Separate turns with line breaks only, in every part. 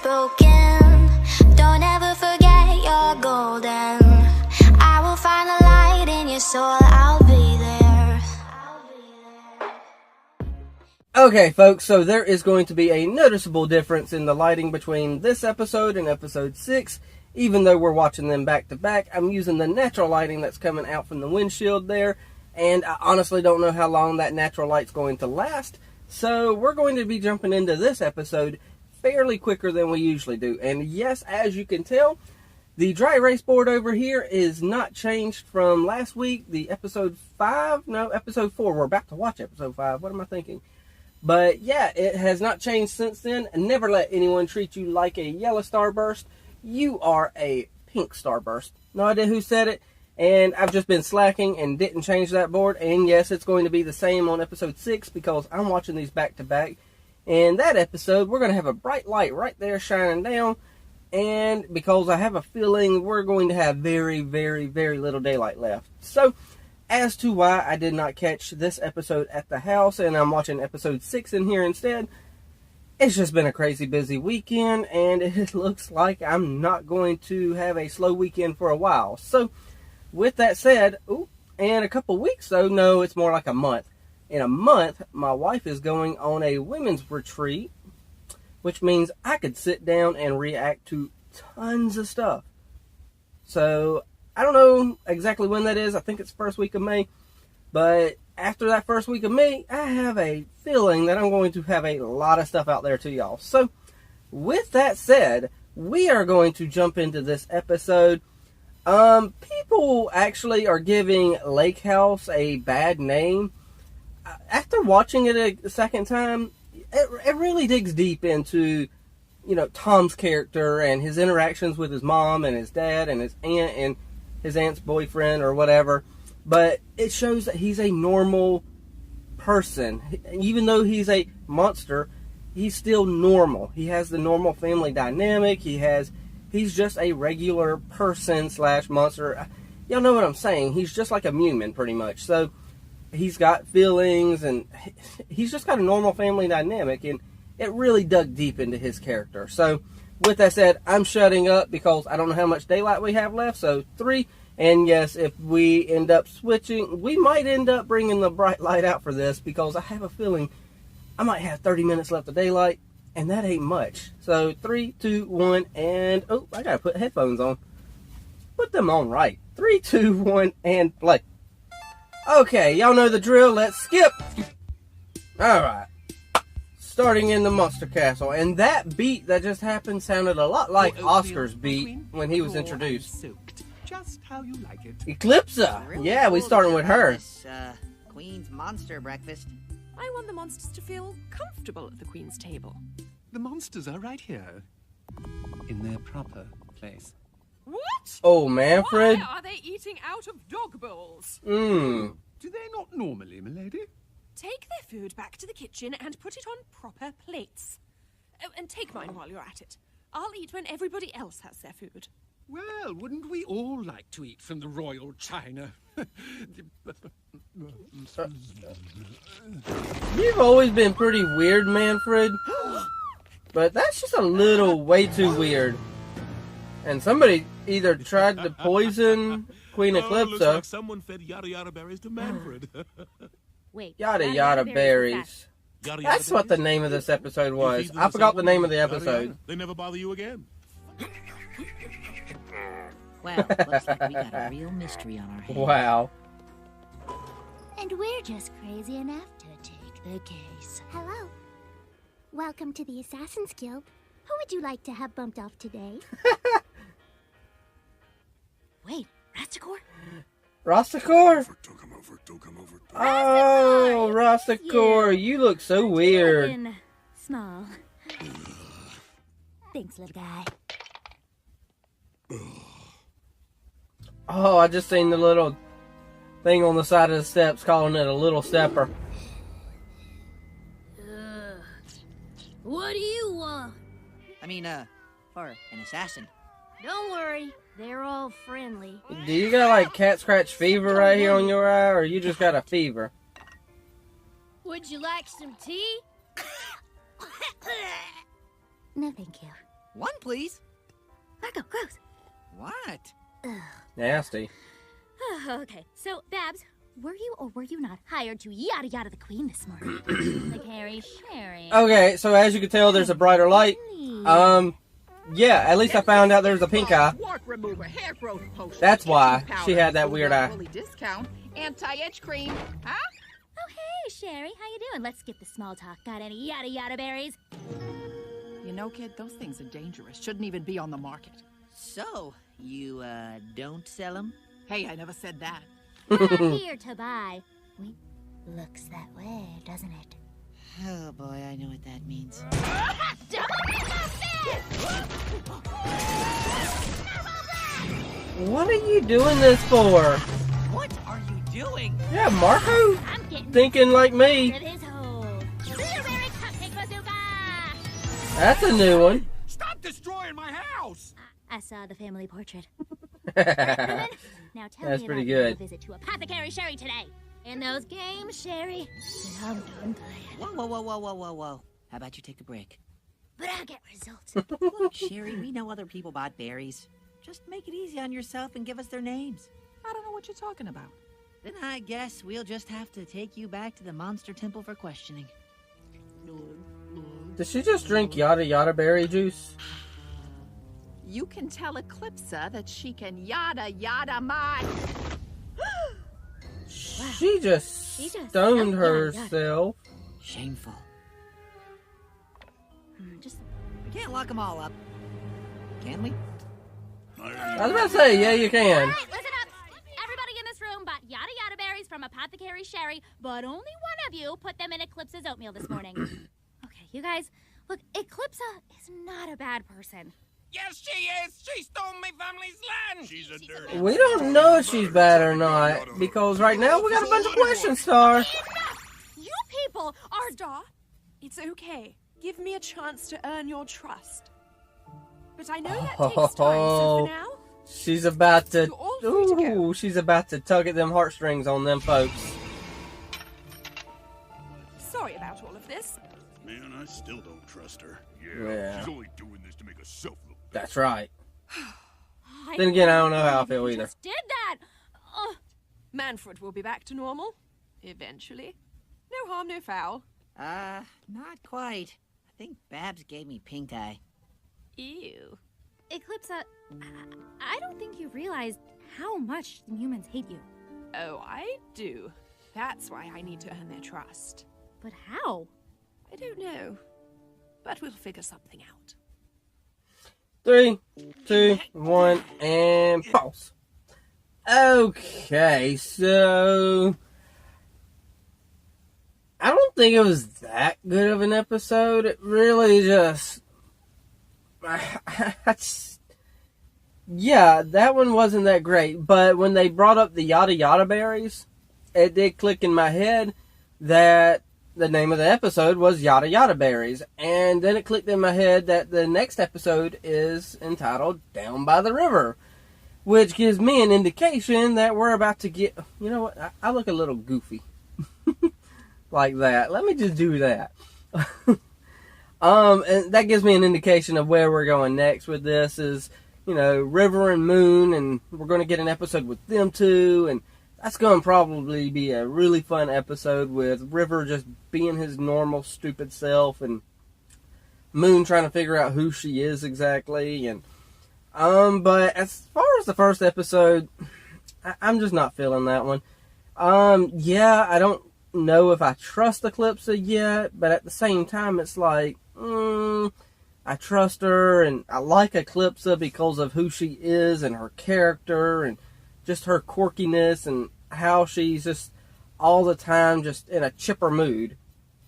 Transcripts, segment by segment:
broken. Don't ever forget you're golden. I will find the light in your soul. I'll be there.
Okay, folks, so there is going to be a noticeable difference in the lighting between this episode and episode 6. Even though we're watching them back to back, I'm using the natural lighting that's coming out from the windshield there. And I honestly don't know how long that natural light's going to last. So we're going to be jumping into this episode fairly quicker than we usually do. And yes, as you can tell, the dry erase board over here is not changed from last week. The episode 5, no, episode 4. We're about to watch episode 5. What am I thinking? But yeah, it has not changed since then. Never let anyone treat you like a yellow starburst. You are a pink starburst. No idea who said it. And I've just been slacking and didn't change that board. And yes, it's going to be the same on episode 6 because I'm watching these back to back. And that episode, we're going to have a bright light right there shining down. And because I have a feeling we're going to have very, very, very little daylight left. So, as to why I did not catch this episode at the house and I'm watching episode 6 in here instead, it's just been a crazy busy weekend. And it looks like I'm not going to have a slow weekend for a while. So, with that said, in a couple weeks though, no, it's more like a month. In a month, my wife is going on a women's retreat, which means I could sit down and react to tons of stuff. So, I don't know exactly when that is. I think it's first week of May. But after that first week of May, I have a feeling that I'm going to have a lot of stuff out there to y'all. So, with that said, we are going to jump into this episode. People actually are giving Lake House a bad name. After watching it a second time, it really digs deep into, Tom's character and his interactions with his mom and his dad and his aunt and his aunt's boyfriend or whatever. But it shows that he's a normal person. Even though he's a monster, he's still normal. He has the normal family dynamic. He's just a regular person / monster. Y'all know what I'm saying. He's just like a human, pretty much. So, he's got feelings, and he's just got a normal family dynamic, and it really dug deep into his character. So, with that said, I'm shutting up because I don't know how much daylight we have left. So, 3. And yes, if we end up switching, we might end up bringing the bright light out for this because I have a feeling I might have 30 minutes left of daylight. And that ain't much. So, 3, 2, 1, and... Oh, I gotta put headphones on. Put them on right. 3, 2, 1, and play. Okay, y'all know the drill. Let's skip. Alright. Starting in the Monster Castle. And that beat that just happened sounded a lot like Oscar's beat when he was introduced.
Just how you like it.
Eclipsa.
Really
Yeah, we
cool
starting
to
with
have
her.
This, Queen's Monster Breakfast.
I want the monsters to feel comfortable at the Queen's table.
The monsters are right here. In their proper place.
What?
Oh, Manfred.
Why are they eating out of dog bowls?
Do they not normally, milady?
Take their food back to the kitchen and put it on proper plates. Oh, and take mine while you're at it. I'll eat when everybody else has their food.
Well, wouldn't we all like to eat from the royal china?
You've always been pretty weird, Manfred. But that's just a little way too weird. And somebody either tried to poison Queen Eclipsa.
Looks like someone fed yada yada berries to Manfred.
Wait,
Yada yada berries.
Yada, yada
That's what the name of this episode was. I forgot the name of the episode.
They never bother you again.
Well, looks like we got a real mystery on our hands.
Wow.
And we're just crazy enough to take the case. Hello. Welcome to the Assassin's Guild. Who would you like to have bumped off today?
Wait, Rastakor?
Rastakor? Oh, Rastakor,
Yeah.
you look so weird.
And small. Thanks, little guy.
Oh, I just seen the little thing on the side of the steps calling it a little stepper.
What do you want?
I mean, for an assassin.
Don't worry, they're all friendly.
Do you got like cat scratch fever right here on your eye, or you just got a fever?
Would you like some tea? No, thank you.
One, please.
Marco, gross.
What?
Nasty.
Okay, so, Babs, were you or were you not hired to yada yada the queen this morning? The Carrie Sherry.
Okay, so as you can tell, there's a brighter light. Yeah, at least I found out there's a pink eye.
Wart remover, hair growth potion.
That's why
kitchen
she
powder,
had that weird eye.
fully discount, anti-itch cream. Huh?
Oh, hey, Sherry, how you doing? Let's skip the small talk. Got any yada yada berries?
You know, kid, those things are dangerous. Shouldn't even be on the market.
So, you, don't sell them?
Hey, I never said that.
Not here to buy. Wait, looks that way, doesn't it?
Oh boy, I know what that means.
What are you doing this for?
What are you doing?
Yeah, Marco?
I'm getting
Thinking like me.
rid of his hole. Blueberry cupcake bazooka!
That's a new one.
Stop destroying my house!
I saw the family portrait. Women, now tell
That's
me
pretty
about your
good.
visit to Apothecary Sherry today. In those games, Sherry, that I'm done playing.
Whoa. How about you take a break?
But I get results.
Look, Sherry, we know other people bought berries. Just make it easy on yourself and give us their names.
I don't know what you're talking about.
Then I guess we'll just have to take you back to the Monster Temple for questioning.
Did she just drink yada yada berry juice?
You can tell Eclipsa that she can yada yada my...
She just
She just
stoned
yada, yada.
herself.
Shameful.
Just
We can't lock them all up. Can we?
I was about to say, yeah, you can.
All right, listen up. Everybody in this room bought yada yada berries from Apothecary Sherry, but only one of you put them in Eclipse's oatmeal this morning. Okay, you guys, look, Eclipsa is not a bad person.
Yes, she is! She stole my family's land! She's a dirty...
We don't know if she's bad or not, because right now we got a bunch of questions, Star.
You people are... Star, it's okay. Give me a chance to earn your trust. But I know that takes time, so for now...
She's about to...
You're all free to go.
Ooh, she's about to tug at them heartstrings on them folks.
Sorry about all of this.
Man, I still don't trust her.
Yeah.
She's only doing this to make herself look better.
That's right. Then again, I don't know how I feel either.
Just did that. Manfred will be back to normal. Eventually. No harm, no foul.
Not quite. I think Babs gave me pink eye.
Ew.
Eclipsa, I don't think you realized how much the humans hate you.
Oh, I do. That's why I need to earn their trust.
But how?
I don't know. But we'll figure something out.
3, 2, 1, and pause. Okay, so... I don't think it was that good of an episode. It really just... yeah, that one wasn't that great. But when they brought up the yada yada berries, it did click in my head that the name of the episode was Yada Yada Berries. And then it clicked in my head that the next episode is entitled Down by the River, which gives me an indication that we're about to get... You know what? I look a little goofy. Like that. Let me just do that. And that gives me an indication of where we're going next with this is, you know, River and Moon, and we're going to get an episode with them two, and that's going to probably be a really fun episode with River just being his normal stupid self and Moon trying to figure out who she is exactly. And but as far as the first episode, I'm just not feeling that one. Yeah, I don't know if I trust Eclipsa yet, but at the same time, it's like, I trust her, and I like Eclipsa because of who she is and her character and just her quirkiness and how she's just all the time just in a chipper mood.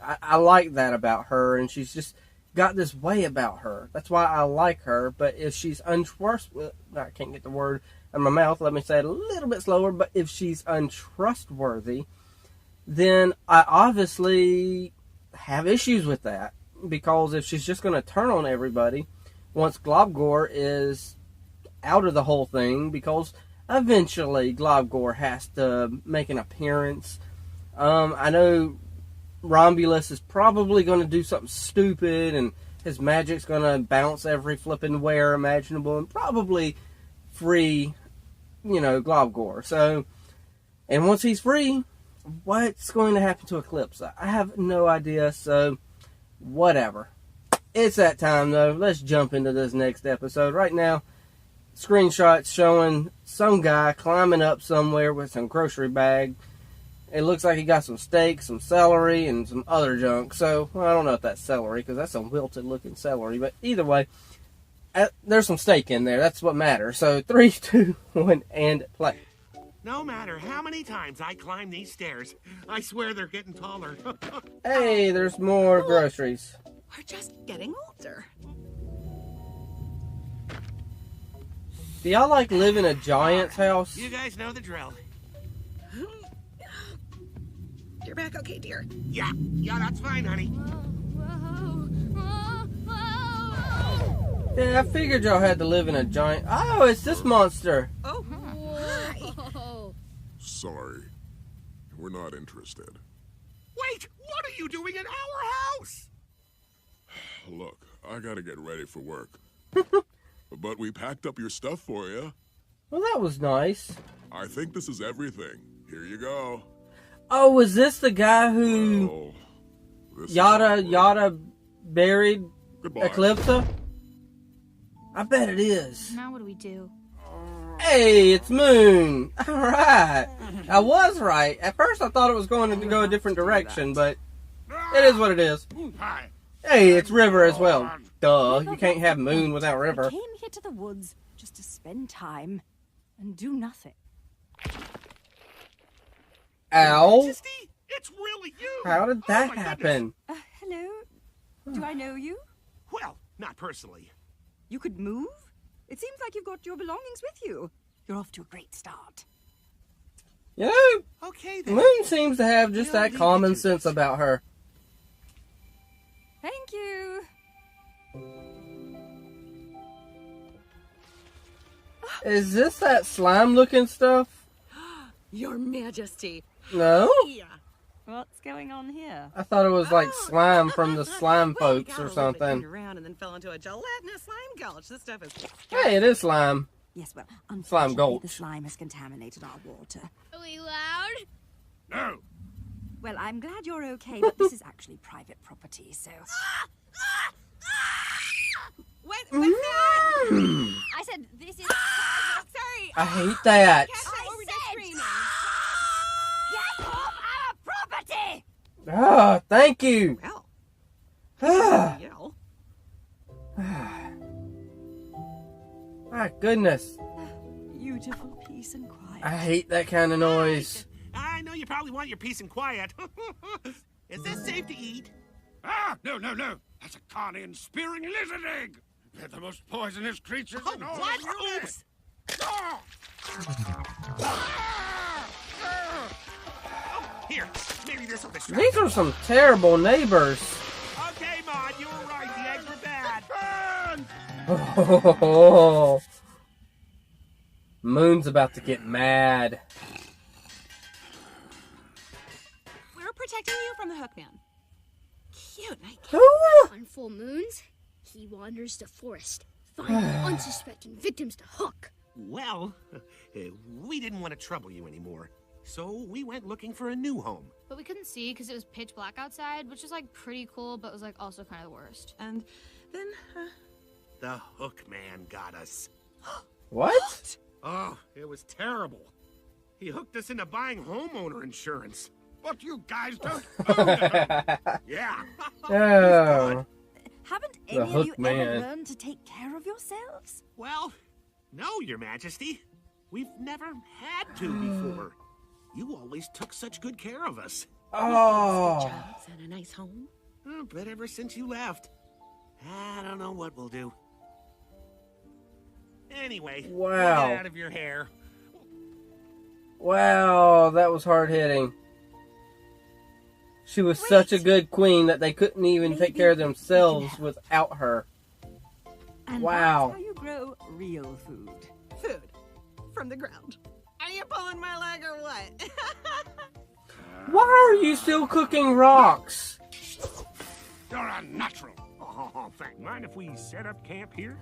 I like that about her, and she's just got this way about her. That's why I like her. But if she's untrustworthy, I can't get the word in my mouth, let me say it a little bit slower, but if she's untrustworthy, then I obviously have issues with that. Because if she's just going to turn on everybody once Globgor is out of the whole thing, because eventually Globgor has to make an appearance. I know Romulus is probably going to do something stupid and His magic's gonna bounce every flippin' where imaginable and probably free, Globgor. So, and once he's free, what's going to happen to Eclipsa? I have no idea, so whatever. It's that time, though. Let's jump into this next episode. Right now, screenshots showing some guy climbing up somewhere with some grocery bag. It looks like he got some steak, some celery, and some other junk. So, well, I don't know if that's celery, because that's some wilted-looking celery. But either way, there's some steak in there. That's what matters. So, 3, 2, 1, and play.
No matter how many times I climb these stairs, I swear they're getting taller.
Hey, there's more groceries.
We're just getting older.
Do y'all like live in a giant's house?
You guys know the drill.
You're back okay, dear?
Yeah, that's fine, honey.
Yeah, I figured y'all had to live in a giant... Oh, it's this monster.
Oh, hi.
Sorry. We're not interested.
Wait, what are you doing in our house?
Look, I gotta get ready for work. But we packed up your stuff for you.
Well, that was nice.
I think this is everything. Here you go.
Oh, was this the guy who... Yada buried
Goodbye.
Eclipsa? I bet it is.
Now what do we do?
Hey, it's Moon. All right. I was right. At first, I thought it was going to go a different direction, but it is what it is.
Hi.
Hey, it's River as well. Duh, you can't have Moon without River.
I came here to the woods just to spend time and do nothing.
Ow.
Majesty, it's really you.
How did that
my
happen?
Hello? Do I know you?
Well, not personally.
You could move? It seems like you've got your belongings with you. You're off to a great start.
You know,
Okay, then.
Moon seems to have just that common sense about her.
Thank you.
Is this that slime-looking stuff?
Your Majesty.
No?
What's going on here?
I thought it was like slime from the slime folks or something.
Around and then fell into a gelatinous slime gulch. This stuff is...
Hey, it is slime.
Yes, well,
Slime
unfortunately,
gulch.
the slime has contaminated our water.
Are we loud?
No.
Well, I'm glad you're okay, but this is actually private property, so...
What's that?
I said this is.
Sorry.
I hate that.
What were you screaming?
Get off our property!
Ah, thank you.
Well,
Ah,
yell.
my goodness.
Beautiful peace and quiet.
I hate that kind of noise.
I know you probably want your peace and quiet. Is this safe to eat?
Ah, no. That's a carnian spearing lizard egg. They're the most poisonous creatures in all
what?
of the
Oops.
Ah!
Oh, here. Maybe this will distract.
These are some terrible neighbors.
Okay, Maud, you were right. The eggs were bad.
Oh, Moon's about to get mad.
We're protecting you from the Hookman. Cute.
On full moons, he wanders the forest, finding unsuspecting victims to hook.
Well, we didn't want to trouble you anymore, so we went looking for a new home.
But we couldn't see because it was pitch black outside, which is like pretty cool, but was like also kind of the worst.
And then,
The Hookman got us.
What?
Oh, it was terrible. He hooked us into buying homeowner insurance.
But you guys don't own it.
Yeah.
Oh.
Haven't
The
any of you
Hookman.
ever learned to take care of yourselves?
Well, no, Your Majesty. We've never had to before. You always took such good care of us.
Oh.
jobs and a nice home.
But ever since you left, I don't know what we'll do. Anyway,
Wow.
get out of your hair.
Wow, that was hard hitting. She was such a good queen that they couldn't even take care of themselves without her.
And
Wow.
that's how you grow real food.
Food. From the ground. Are you pulling my leg or what?
Why are you still cooking rocks?
You're unnatural.
Oh, thank. Mind if we set up camp here?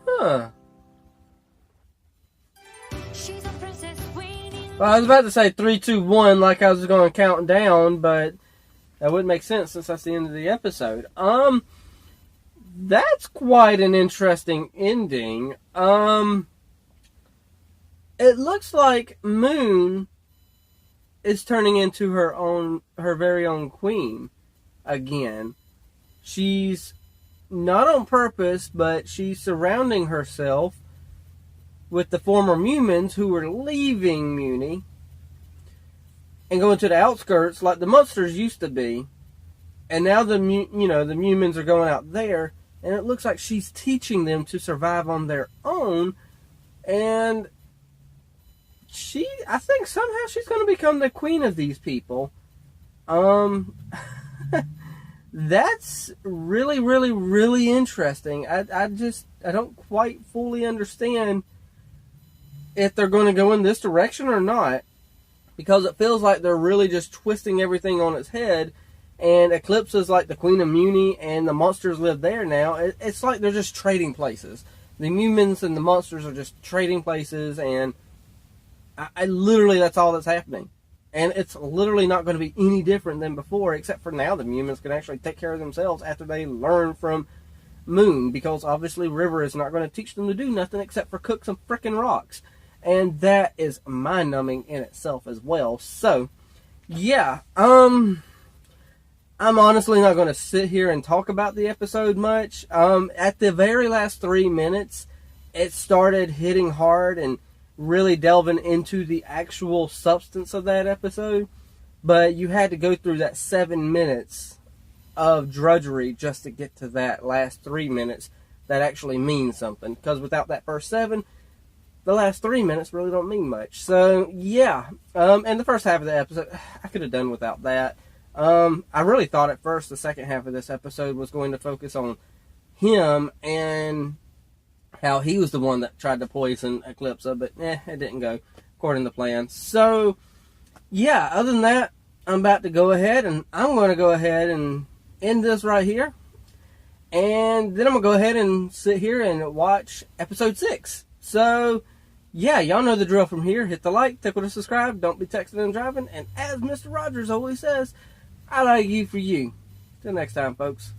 Huh. Well, I was about to say 3, 2, 1 like I was going to count down, but that wouldn't make sense since that's the end of the episode. That's quite an interesting ending. It looks like Moon is turning into her very own queen again. She's not on purpose, but she's surrounding herself with the former Mumins who were leaving Muni and going to the outskirts like the monsters used to be. And now the Mumins are going out there, and it looks like she's teaching them to survive on their own. And I think somehow she's going to become the queen of these people. That's really, really, really interesting. I don't quite fully understand if they're going to go in this direction or not, because it feels like they're really just twisting everything on its head, and Eclipsa's like the queen of Muni, and the monsters live there now. It's like they're just trading places. The Mumins and the monsters are just trading places, and I literally, that's all that's happening. And it's literally not going to be any different than before, except for now the Mumins can actually take care of themselves after they learn from Moon, because obviously River is not going to teach them to do nothing except for cook some frickin' rocks. And that is mind-numbing in itself as well. So, yeah, I'm honestly not going to sit here and talk about the episode much. At the very last 3 minutes, it started hitting hard and really delving into the actual substance of that episode. But you had to go through that 7 minutes of drudgery just to get to that last 3 minutes that actually means something. Because without that first 7, the last 3 minutes really don't mean much. So, yeah. And the first half of the episode, I could have done without that. I really thought at first the second half of this episode was going to focus on him and how he was the one that tried to poison Eclipsa, but it didn't go according to plan. So, yeah, other than that, I'm about to go ahead, and I'm going to go ahead and end this right here. And then I'm going to go ahead and sit here and watch episode 6. So, yeah, y'all know the drill from here. Hit the like, tickle to subscribe, don't be texting and driving, and as Mr. Rogers always says, I like you for you. Till next time, folks.